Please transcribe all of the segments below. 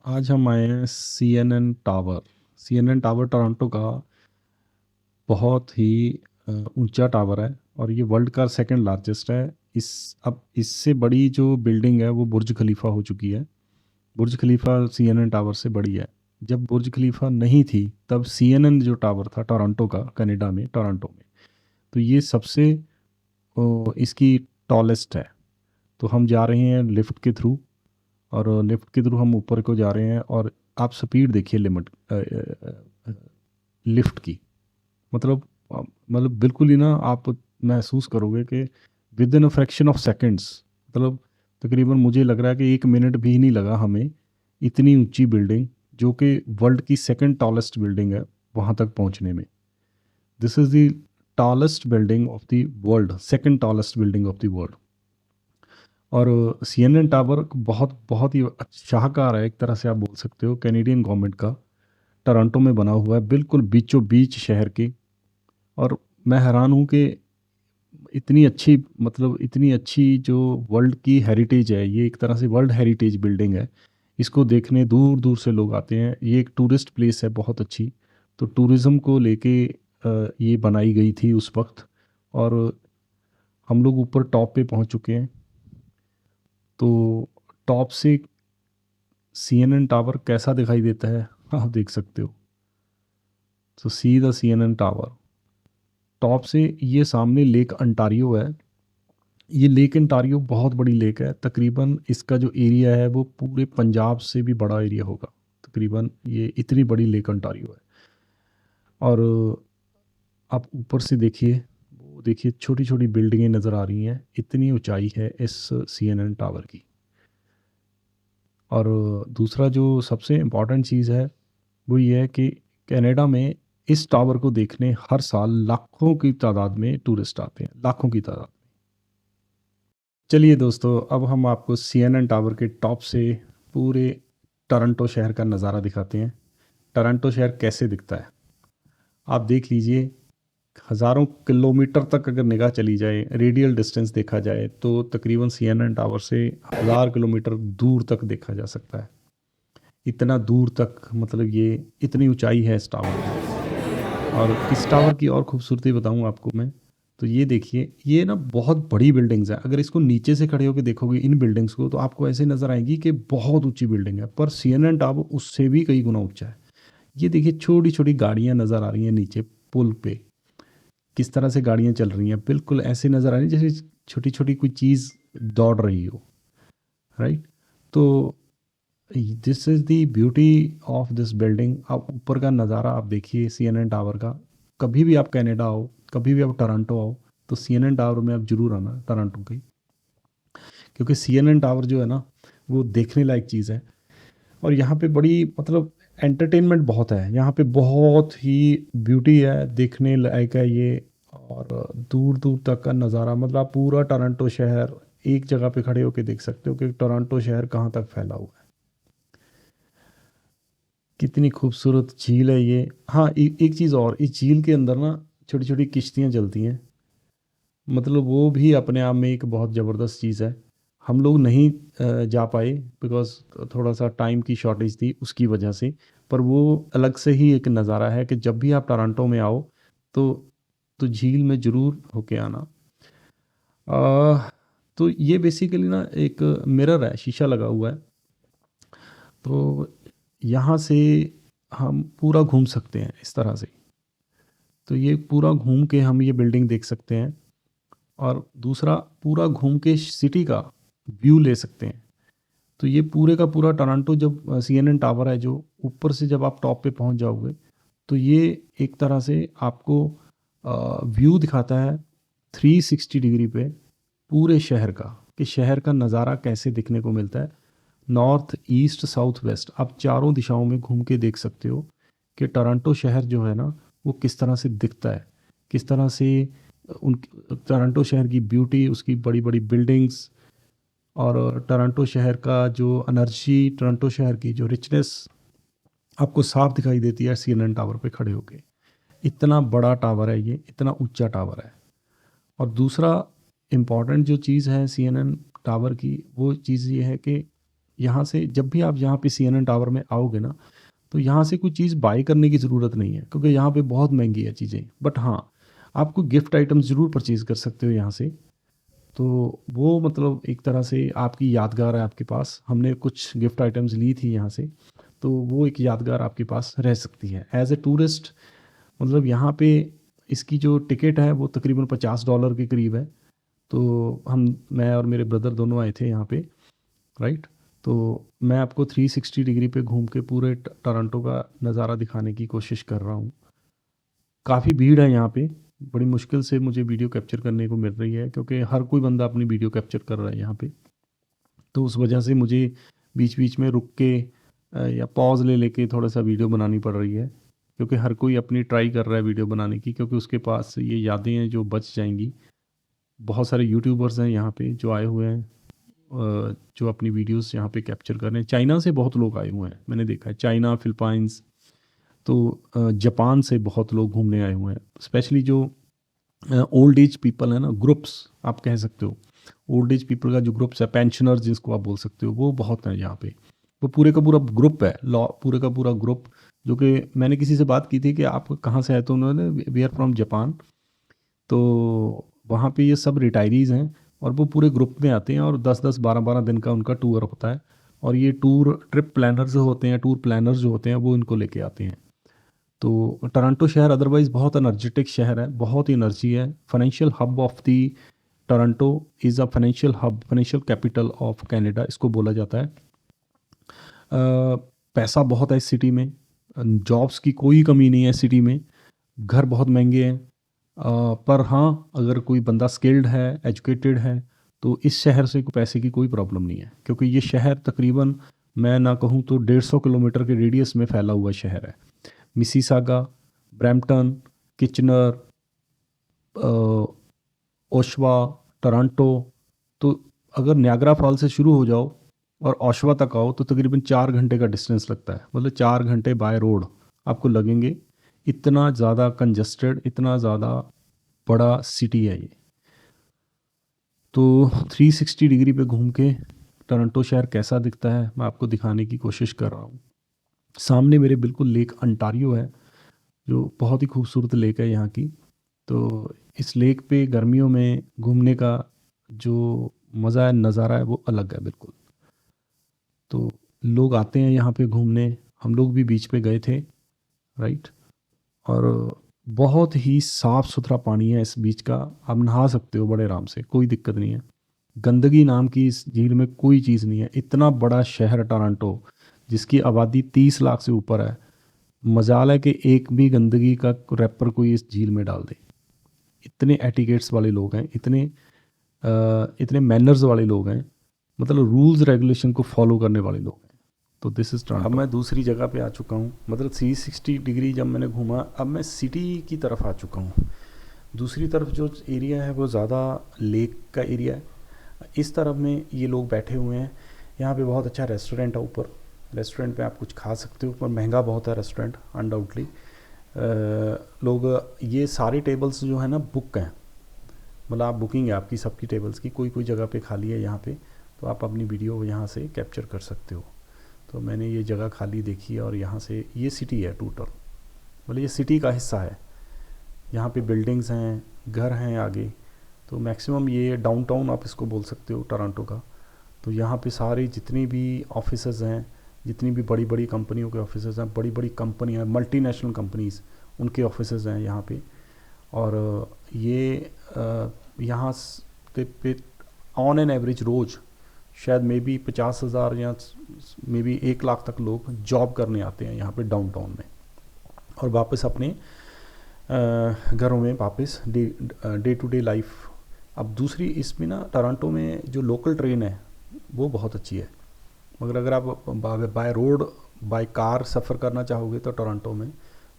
आज हम आए हैं CNN tower. CNN tower Toronto का बहुत ही ऊंचा टावर है और ये वर्ल्ड का सेकंड लार्जेस्ट है। इस अब इससे बड़ी जो बिल्डिंग है वो बुर्ज खलीफा हो चुकी है। बुर्ज खलीफा CNN टावर से बड़ी है। जब बुर्ज खलीफा नहीं थी तब CNN जो टावर था टोरंटो का, कनाडा में, टोरंटो में, तो ये सबसे इसकी टॉलेस्ट है। तो हम जा रहे हैं लिफ्ट के थ्रू, और लिफ्ट के थ्रू हम ऊपर को जा रहे हैं। और आप स्पीड देखिए लिमिट लिफ्ट की, मतलब मतलब बिल्कुल ही ना, आप महसूस करोगे कि with in a fraction of seconds, मतलब तकरीबन मुझे लग रहा है कि 1 मिनट भी नहीं लगा हमें। इतनी ऊंची बिल्डिंग, जो कि वर्ल्ड की सेकंड टॉलेस्ट बिल्डिंग है, वहाँ तक पहुँचने में। This is the tallest building of the world, second tallest building of the world. और CNN टावर बहुत बहुत ही शाहकार है, एक तरह से आप बोल सकते हो, कैनेडियन गवर्नमेंट का। टोरंटो में बना हुआ है, बिल्कुल बीचों बीच शहर के। और मैं हैरान हूँ कि इतनी अच्छी, मतलब इतनी अच्छी जो वर्ल्ड की हेरिटेज है, ये एक तरह से वर्ल्ड हेरिटेज बिल्डिंग है। इसको देखने दूर दूर से लोग आते हैं। ये एक टूरिस्ट प्लेस है बहुत अच्छी। तो टूरिज़्म को लेके ये बनाई गई थी उस वक्त। और हम लोग ऊपर टॉप पे पहुंच चुके हैं। तो टॉप से CNN टावर कैसा दिखाई देता है आप देख सकते हो। तो see the CNN tower top से। ये सामने लेक अंटारियो है। ये लेक अंटारियो बहुत बड़ी लेक है। तकरीबन इसका जो एरिया है वो पूरे पंजाब से भी बड़ा एरिया होगा। तकरीबन ये इतनी बड़ी लेक अंटारियो है। और आप ऊपर से देखिए, वो देखिए छोटी छोटी बिल्डिंगें नज़र आ रही हैं। इतनी ऊंचाई है इस CNN टावर की। और दूसरा जो सबसे इम्पॉर्टेंट चीज़ है वो ये है कि कनाडा में इस टावर को देखने हर साल लाखों की तादाद में टूरिस्ट आते हैं, लाखों की तादाद। चलिए दोस्तों, अब हम आपको CNN टावर के टॉप से पूरे टोरंटो शहर का नज़ारा दिखाते हैं। टोरंटो शहर कैसे दिखता है आप देख लीजिए। हज़ारों किलोमीटर तक अगर निगाह चली जाए, रेडियल डिस्टेंस देखा जाए, तो तकरीबन CNN टावर से 1000 किलोमीटर दूर तक देखा जा सकता है। इतना दूर तक, मतलब ये इतनी ऊंचाई है इस टावर की। और इस टावर की और खूबसूरती बताऊं आपको मैं, तो ये देखिए, ये ना बहुत बड़ी बिल्डिंग्स है। अगर इसको नीचे से खड़े होकर देखोगे इन बिल्डिंग्स को, तो आपको ऐसे नज़र आएगी कि बहुत ऊंची बिल्डिंग है, पर CNN टावर उससे भी कई गुना ऊंचा है। ये देखिए छोटी छोटी गाड़ियां नज़र आ रही हैं नीचे पुल पे। किस तरह से गाड़ियां चल रही हैं, बिल्कुल ऐसे नज़र आ रही है जैसे छोटी छोटी कोई चीज़ दौड़ रही हो। राइट। तो this is the beauty of this building. आप ऊपर का नज़ारा आप देखिए CNN टावर का। कभी भी आप कनाडा आओ, कभी भी आप टोरंटो आओ, तो CNN टावर में आप जरूर आना, टोरंटो की। क्योंकि CNN टावर जो है ना, वो देखने लायक चीज़ है। और यहाँ पे बड़ी, मतलब एंटरटेनमेंट बहुत है यहाँ पे, बहुत ही ब्यूटी है, देखने लायक है ये। और दूर दूर तक का नज़ारा, मतलब आप पूरा टोरंटो शहर एक जगह पे खड़े होकर देख सकते हो कि टोरंटो शहर कहाँ तक फैला हुआ है। कितनी खूबसूरत झील है ये। हाँ, एक चीज़ और, इस झील के अंदर ना छोटी छोटी किश्तियाँ चलती हैं। मतलब वो भी अपने आप में एक बहुत ज़बरदस्त चीज़ है। हम लोग नहीं जा पाए, बिकॉज़ थोड़ा सा टाइम की शॉर्टेज थी उसकी वजह से। पर वो अलग से ही एक नज़ारा है कि जब भी आप टोरंटो में आओ, तो झील में ज़रूर होके आना। तो ये बेसिकली ना एक मिरर है, शीशा लगा हुआ है। तो यहाँ से हम पूरा घूम सकते हैं इस तरह से। तो ये पूरा घूम के हम ये बिल्डिंग देख सकते हैं। और दूसरा, पूरा घूम के सिटी का व्यू ले सकते हैं। तो ये पूरे का पूरा टोरंटो, जब CNN टावर है जो ऊपर से जब आप टॉप पे पहुंच जाओगे, तो ये एक तरह से आपको व्यू दिखाता है 360 डिग्री पे पूरे शहर का, कि शहर का नज़ारा कैसे दिखने को मिलता है। नॉर्थ, ईस्ट, साउथ, वेस्ट, आप चारों दिशाओं में घूम के देख सकते हो कि टोरंटो शहर जो है ना, वो किस तरह से दिखता है, किस तरह से उन टोरंटो शहर की ब्यूटी, उसकी बड़ी बड़ी बिल्डिंग्स, और टोरंटो शहर का जो एनर्जी, टोरंटो शहर की जो रिचनेस आपको साफ दिखाई देती है CNN टावर पे खड़े होके। इतना बड़ा टावर है ये, इतना ऊंचा टावर है। और दूसरा इम्पॉर्टेंट जो चीज़ है CNN टावर की, वो चीज़ ये है कि यहाँ से जब भी आप यहाँ पे CNN टावर में आओगे ना, तो यहाँ से कोई चीज़ बाय करने की ज़रूरत नहीं है, क्योंकि यहाँ पे बहुत महंगी है चीज़ें। बट हाँ, आपको गिफ्ट आइटम्स ज़रूर परचेज़ कर सकते हो यहाँ से। तो वो मतलब एक तरह से आपकी यादगार है आपके पास। हमने कुछ गिफ्ट आइटम्स ली थी यहाँ से, तो वो एक यादगार आपके पास रह सकती है एज ए टूरिस्ट। मतलब यहाँ पे इसकी जो टिकट है वो तकरीबन $50 के करीब है। तो मैं और मेरे ब्रदर दोनों आए थे यहाँ पे, राइट। तो मैं आपको 360 डिग्री पे घूम के पूरे टोरंटो का नज़ारा दिखाने की कोशिश कर रहा हूँ। काफ़ी भीड़ है यहाँ पे, बड़ी मुश्किल से मुझे वीडियो कैप्चर करने को मिल रही है, क्योंकि हर कोई बंदा अपनी वीडियो कैप्चर कर रहा है यहाँ पे। तो उस वजह से मुझे बीच बीच में रुक के या पॉज ले लेके थोड़ा सा वीडियो बनानी पड़ रही है, क्योंकि हर कोई अपनी ट्राई कर रहा है वीडियो बनाने की, क्योंकि उसके पास ये यादें हैं जो बच जाएंगी। बहुत सारे यूट्यूबर्स हैं यहाँ पे जो आए हुए हैं, जो अपनी वीडियोस यहाँ पे कैप्चर कर रहे हैं। चाइना से बहुत लोग आए हुए हैं, मैंने देखा है, चाइना, फिलीपाइंस, तो जापान से बहुत लोग घूमने आए हुए हैं। स्पेशली जो ओल्ड एज पीपल है ना, ग्रुप्स आप कह सकते हो, ओल्ड एज पीपल का जो ग्रुप्स है, पेंशनर्स जिसको आप बोल सकते हो, वो बहुत हैं यहाँ पे। वो पूरे का पूरा ग्रुप है, लॉ पूरे का पूरा ग्रुप। जो कि मैंने किसी से बात की थी कि आप कहाँ से आए, तो उन्होंने वी आर फ्रॉम जापान। तो वहाँ पे ये सब रिटायरीज़ हैं, और वो पूरे ग्रुप में आते हैं, और 10-10, 12-12 दिन का उनका टूर होता है। और ये ट्रिप प्लानर्स जो होते हैं, टूर प्लानर्स जो होते हैं, वो इनको लेके आते हैं। तो टोरंटो शहर अदरवाइज़ बहुत एनर्जेटिक शहर है, बहुत ही एनर्जी है। Financial hub of the Toronto is a financial hub, financial capital of Canada इसको बोला जाता है। पैसा बहुत है इस सिटी में, जॉब्स की कोई कमी नहीं है सिटी में, घर बहुत महंगे हैं। पर हाँ, अगर कोई बंदा स्किल्ड है, एजुकेटेड है, तो इस शहर से पैसे की कोई प्रॉब्लम नहीं है, क्योंकि ये शहर तकरीबन, मैं ना कहूँ तो 150 किलोमीटर के रेडियस में फैला हुआ शहर है। Mississauga, Brampton, Kitchener, Oshawa, Toronto. तो अगर नियाग्रा फॉल से शुरू हो जाओ और ओशवा तक आओ, तो तकरीबन 4 घंटे का डिस्टेंस लगता है। मतलब 4 घंटे बाय रोड आपको लगेंगे। इतना ज़्यादा कंजस्टेड, इतना ज़्यादा बड़ा सिटी है ये। तो 360 डिग्री पे घूम के टोरंटो शहर कैसा दिखता है, मैं आपको दिखाने की कोशिश कर रहा हूँ। सामने मेरे बिल्कुल लेक अंटारियो है, जो बहुत ही खूबसूरत लेक है यहाँ की। तो इस लेक पे गर्मियों में घूमने का जो मज़ा है, नज़ारा है, वो अलग है बिल्कुल। तो लोग आते हैं यहाँ पे घूमने, हम लोग भी बीच पे गए थे, राइट। और बहुत ही साफ़ सुथरा पानी है इस बीच का, आप नहा सकते हो बड़े आराम से, कोई दिक्कत नहीं है। गंदगी नाम की इस झील में कोई चीज़ नहीं है। इतना बड़ा शहर टोरंटो, जिसकी आबादी 30 लाख से ऊपर है, मजाल है कि एक भी गंदगी का रैपर कोई इस झील में डाल दे। इतने एटिकेट्स वाले लोग हैं, इतने मैनर्स वाले लोग हैं, मतलब रूल्स रेगुलेशन को फॉलो करने वाले लोग हैं। तो दिस इज़ टोरंटो। अब मैं दूसरी जगह पे आ चुका हूँ, मतलब 360 डिग्री जब मैंने घूमा, अब मैं सिटी की तरफ आ चुका हूँ। दूसरी तरफ जो एरिया है वो ज़्यादा लेक का एरिया है। इस तरफ में ये लोग बैठे हुए हैं। यहाँ पे बहुत अच्छा रेस्टोरेंट है ऊपर, रेस्टोरेंट पे आप कुछ खा सकते हो, पर महंगा बहुत है रेस्टोरेंट अनडाउटली। लोग, ये सारे टेबल्स जो है ना बुक हैं, मतलब आप बुकिंग है आपकी सबकी टेबल्स की, कोई कोई जगह पे खाली है यहाँ पे, तो आप अपनी वीडियो यहाँ से कैप्चर कर सकते हो। तो मैंने ये जगह खाली देखी, और यहाँ से ये सिटी है टोटल, मतलब ये सिटी का हिस्सा है। यहाँ पे बिल्डिंग्स हैं, घर हैं आगे। तो मैक्सिमम ये डाउनटाउन आप इसको बोल सकते हो टोरंटो का। तो यहाँ पे सारी जितनी भी ऑफिसेज हैं, जितनी भी बड़ी बड़ी कंपनियों के ऑफिसेज हैं, बड़ी बड़ी कंपनियाँ, मल्टीनेशनल कंपनीज़, उनके ऑफिसेज हैं यहाँ पे। और ये यहाँ पे ऑन एन एवरेज रोज़ शायद मे बी 50,000 या मे बी 1 लाख तक लोग जॉब करने आते हैं यहाँ पे डाउनटाउन में, और वापस अपने घरों में वापस डे टू डे लाइफ। अब दूसरी इसमें ना, टोरंटो में जो लोकल ट्रेन है वो बहुत अच्छी है, मगर अगर आप बाय रोड, बाय कार सफ़र करना चाहोगे तो टोरंटो में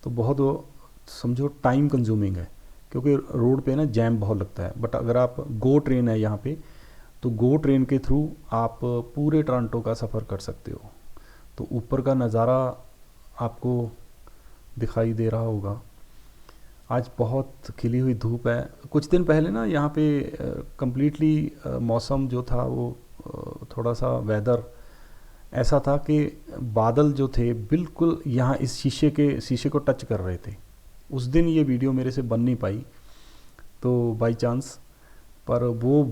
तो बहुत, समझो टाइम कंज्यूमिंग है, क्योंकि रोड पे ना जैम बहुत लगता है। बट अगर आप गो ट्रेन है यहाँ पे, तो गो ट्रेन के थ्रू आप पूरे टोरंटो का सफ़र कर सकते हो। तो ऊपर का नज़ारा आपको दिखाई दे रहा होगा। आज बहुत खिली हुई धूप है। कुछ दिन पहले ना यहाँ पे कम्प्लीटली मौसम जो था वो थोड़ा सा वेदर ऐसा था कि बादल जो थे बिल्कुल यहाँ इस शीशे को टच कर रहे थे। उस दिन ये वीडियो मेरे से बन नहीं पाई तो बाई चांस, पर वो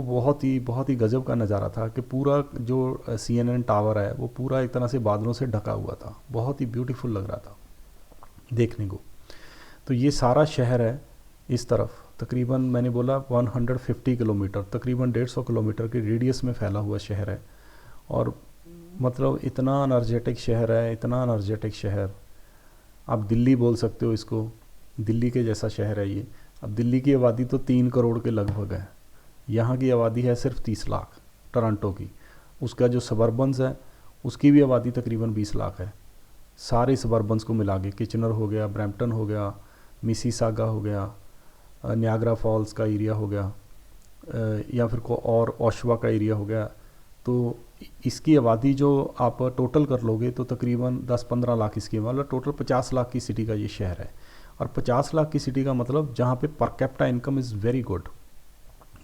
बहुत ही गजब का नज़ारा था कि पूरा जो CNN टावर है वो पूरा एक तरह से बादलों से ढका हुआ था, बहुत ही ब्यूटीफुल लग रहा था देखने को। तो ये सारा शहर है इस तरफ, तकरीबन मैंने बोला 150 किलोमीटर, तकरीबन 150 किलोमीटर के रेडियस में फैला हुआ शहर है। और मतलब इतना एनर्जेटिक शहर है, इतना एनर्जेटिक शहर, आप दिल्ली बोल सकते हो इसको, दिल्ली के जैसा शहर है ये। अब दिल्ली की आबादी तो 3 करोड़ के लगभग है, यहाँ की आबादी है सिर्फ 30 लाख टोरंटो की। उसका जो सबर्बन्स है उसकी भी आबादी तकरीबन 20 लाख है। सारे सबर्बन्स को मिला के, किचनर हो गया, ब्रैम्पटन हो गया, मिसीसागा हो गया, नियाग्रा फॉल्स का एरिया हो गया, या फिर को और ओशवा का एरिया हो गया, तो इसकी आबादी जो आप टोटल कर लोगे तो तकरीबन 10-15 लाख इसकी, मतलब टोटल 50 लाख की सिटी का ये शहर है। और 50 लाख की सिटी का मतलब जहाँ पे per capita income is very good,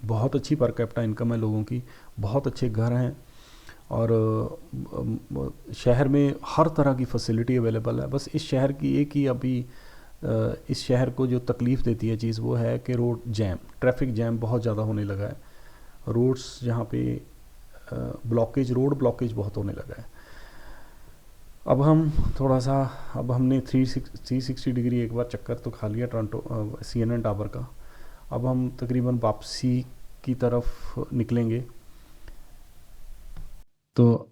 बहुत अच्छी पर कैपिटा इनकम है लोगों की, बहुत अच्छे घर हैं, और शहर में हर तरह की फैसिलिटी अवेलेबल है। बस इस शहर की एक ही अभी इस शहर को जो तकलीफ़ देती है चीज़ वो है कि रोड जैम, ट्रैफिक जैम बहुत ज़्यादा होने लगा है। रोड्स जहाँ पे रोड ब्लॉकेज बहुत होने लगा है। अब हम थोड़ा सा, अब हमने 360 डिग्री एक बार चक्कर तो खा लिया टोरंटो CNN टावर का। अब हम तकरीबन वापसी की तरफ निकलेंगे। तो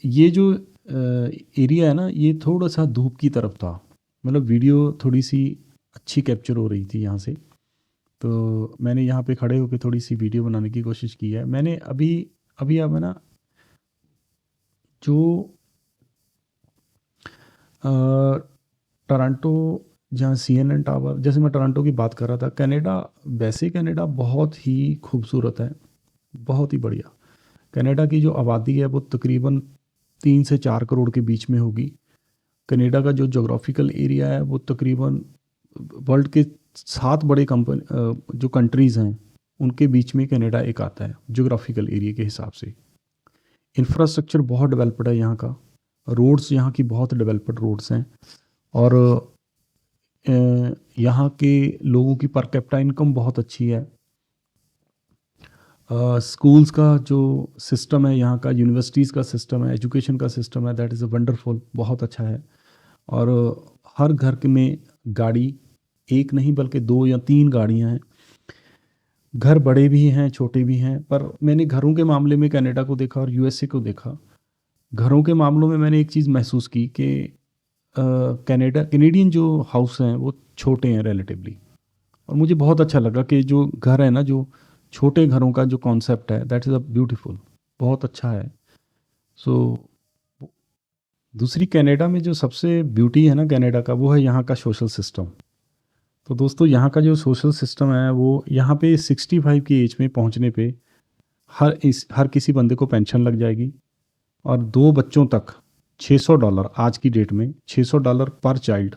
ये जो एरिया है ना, ये थोड़ा सा धूप की तरफ था, मतलब वीडियो थोड़ी सी अच्छी कैप्चर हो रही थी यहाँ से, तो मैंने यहाँ पे खड़े होकर थोड़ी सी वीडियो बनाने की कोशिश की है मैंने। अभी अभी अब है ना, जो टोरंटो जहाँ CNN टावर, जैसे मैं टोरंटो की बात कर रहा था, कनाडा, वैसे कनाडा बहुत ही खूबसूरत है, बहुत ही बढ़िया। कनाडा की जो आबादी है वो तकरीबन 3 से 4 करोड़ के बीच में होगी। कनाडा का जो जोग्राफिकल एरिया है वो तकरीबन वर्ल्ड के 7 बड़े जो कंट्रीज़ हैं उनके बीच में कनाडा एक आता है जोग्राफिकल एरिया के हिसाब से। इंफ्रास्ट्रक्चर बहुत डेवलप्ड है यहाँ का, रोड्स यहाँ की बहुत डेवलप्ड रोड्स हैं, और यहाँ के लोगों की पर कैपिटा इनकम बहुत अच्छी है। स्कूल्स का जो सिस्टम है यहाँ का, यूनिवर्सिटीज़ का सिस्टम है, एजुकेशन का सिस्टम है, दैट इज़ अ वंडरफुल, बहुत अच्छा है। और हर घर के में गाड़ी, एक नहीं बल्कि 2 या 3 गाड़ियाँ हैं। घर बड़े भी हैं, छोटे भी हैं, पर मैंने घरों के मामले में कनाडा को देखा और USA को देखा। घरों के मामलों में मैंने एक चीज़ महसूस की कि कैनेडियन जो हाउस हैं वो छोटे हैं रिलेटिवली, और मुझे बहुत अच्छा लगा कि जो घर है ना, जो छोटे घरों का जो कॉन्सेप्ट है, दैट इज़ अ ब्यूटीफुल, बहुत अच्छा है। सो दूसरी कनाडा में जो सबसे ब्यूटी है ना कनाडा का, वो है यहाँ का सोशल सिस्टम। तो दोस्तों यहाँ का जो सोशल सिस्टम है वो यहाँ पे 65 की एज में पहुँचने पे हर किसी बंदे को पेंशन लग जाएगी, और 2 बच्चों तक $600, आज की डेट में $600 पर चाइल्ड,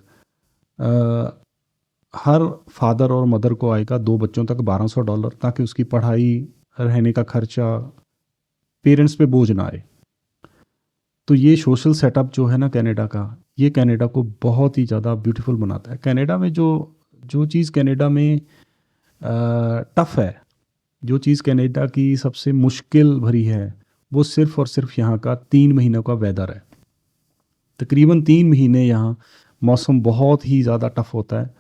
हर फादर और मदर को आएगा। 2 बच्चों तक $1200, ताकि उसकी पढ़ाई, रहने का खर्चा, पेरेंट्स पे बोझ ना आए। तो ये सोशल सेटअप जो है ना कनाडा का, ये कनाडा को बहुत ही ज़्यादा ब्यूटीफुल बनाता है। कनाडा में जो चीज़ कनाडा में टफ़ है, जो चीज़ कनाडा की सबसे मुश्किल भरी है, वो सिर्फ़ और सिर्फ यहाँ का 3 महीनों का वेदर है। तकरीबन 3 महीने यहाँ मौसम बहुत ही ज़्यादा टफ़ होता है।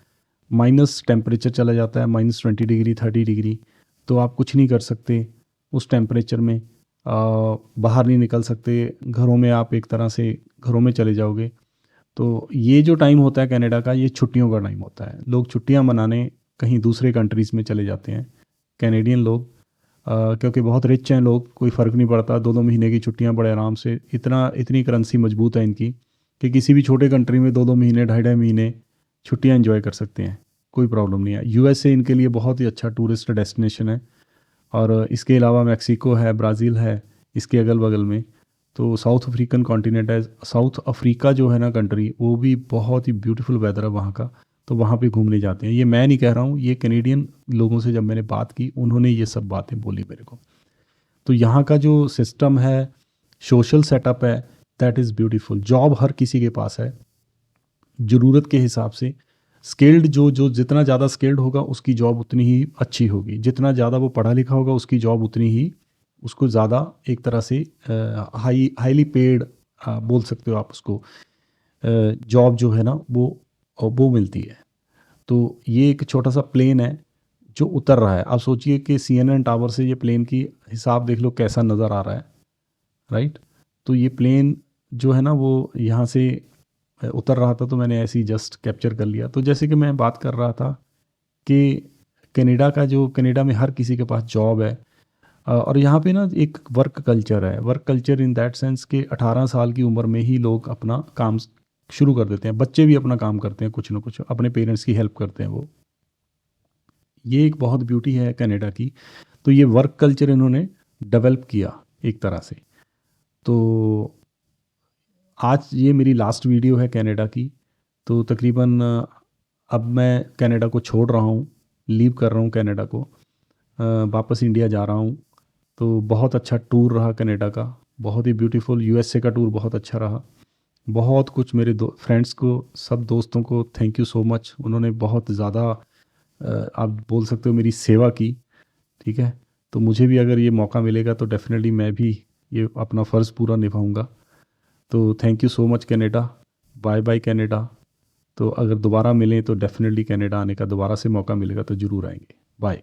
माइनस टेम्परेचर चला जाता है, -20 डिग्री, 30 डिग्री, तो आप कुछ नहीं कर सकते उस टेम्परेचर में। बाहर नहीं निकल सकते, घरों में आप एक तरह से घरों में चले जाओगे। तो ये जो टाइम होता है कनाडा का, ये छुट्टियों का टाइम होता है। लोग छुट्टियां मनाने कहीं दूसरे कंट्रीज़ में चले जाते हैं, कैनेडियन लोग, क्योंकि बहुत रिच हैं लोग, कोई फ़र्क नहीं पड़ता, 2-2 महीने की छुट्टियां बड़े आराम से, इतनी करेंसी मजबूत है इनकी कि किसी भी छोटे कंट्री में 2-2 महीने, 2.5 महीने छुट्टियां एंजॉय कर सकते हैं, कोई प्रॉब्लम नहीं है। USA इनके लिए बहुत ही अच्छा टूरिस्ट डेस्टिनेशन है, और इसके अलावा मैक्सिको है, ब्राज़ील है इसके अगल बगल में। तो साउथ अफ्रीकन कॉन्टिनेंट है, साउथ अफ्रीका जो है ना कंट्री, वो भी बहुत ही ब्यूटीफुल वेदर है वहाँ का, तो वहाँ पे घूमने जाते हैं। ये मैं नहीं कह रहा हूँ, ये कैनेडियन लोगों से जब मैंने बात की उन्होंने ये सब बातें बोली मेरे को। तो यहाँ का जो सिस्टम है, सोशल सेटअप है, दैट इज़ ब्यूटीफुल। जॉब हर किसी के पास है, ज़रूरत के हिसाब से। स्किल्ड जो जो जितना ज़्यादा स्किल्ड होगा उसकी जॉब उतनी ही अच्छी होगी, जितना ज़्यादा वो पढ़ा लिखा होगा उसकी जॉब उतनी ही उसको ज़्यादा एक तरह से हाईली पेड बोल सकते हो आप उसको, जॉब जो है ना वो मिलती है। तो ये एक छोटा सा प्लेन है जो उतर रहा है। आप सोचिए कि CNN टावर से ये प्लेन की हिसाब देख लो कैसा नज़र आ रहा है, राइट। तो ये प्लेन जो है ना वो यहाँ से उतर रहा था, तो मैंने ऐसे ही जस्ट कैप्चर कर लिया। तो जैसे कि मैं बात कर रहा था कि कनाडा में हर किसी के पास जॉब है। और यहाँ पे ना एक वर्क कल्चर है, work culture in that sense कि 18 साल की उम्र में ही लोग अपना काम शुरू कर देते हैं। बच्चे भी अपना काम करते हैं, कुछ ना कुछ अपने पेरेंट्स की हेल्प करते हैं वो। ये एक बहुत ब्यूटी है कनाडा की। तो ये वर्क कल्चर इन्होंने डेवलप किया एक तरह से। तो आज ये मेरी लास्ट वीडियो है कनाडा की। तो तकरीबन अब मैं कनाडा को छोड़ रहा हूँ, लीव कर रहा हूँ कनाडा को, वापस इंडिया जा रहा हूँ। तो बहुत अच्छा टूर रहा कनाडा का, बहुत ही ब्यूटीफुल। USA का टूर बहुत अच्छा रहा। बहुत कुछ मेरे फ्रेंड्स को, सब दोस्तों को थैंक यू सो मच। उन्होंने बहुत ज़्यादा आप बोल सकते हो मेरी सेवा की, ठीक है। तो मुझे भी अगर ये मौका मिलेगा तो डेफिनेटली मैं भी ये अपना फ़र्ज़ पूरा निभाऊंगा। तो thank you so much Canada, bye bye Canada. तो अगर दोबारा मिलें तो डेफिनेटली कनाडा आने का दोबारा से मौका मिलेगा तो ज़रूर आएंगे। बाय।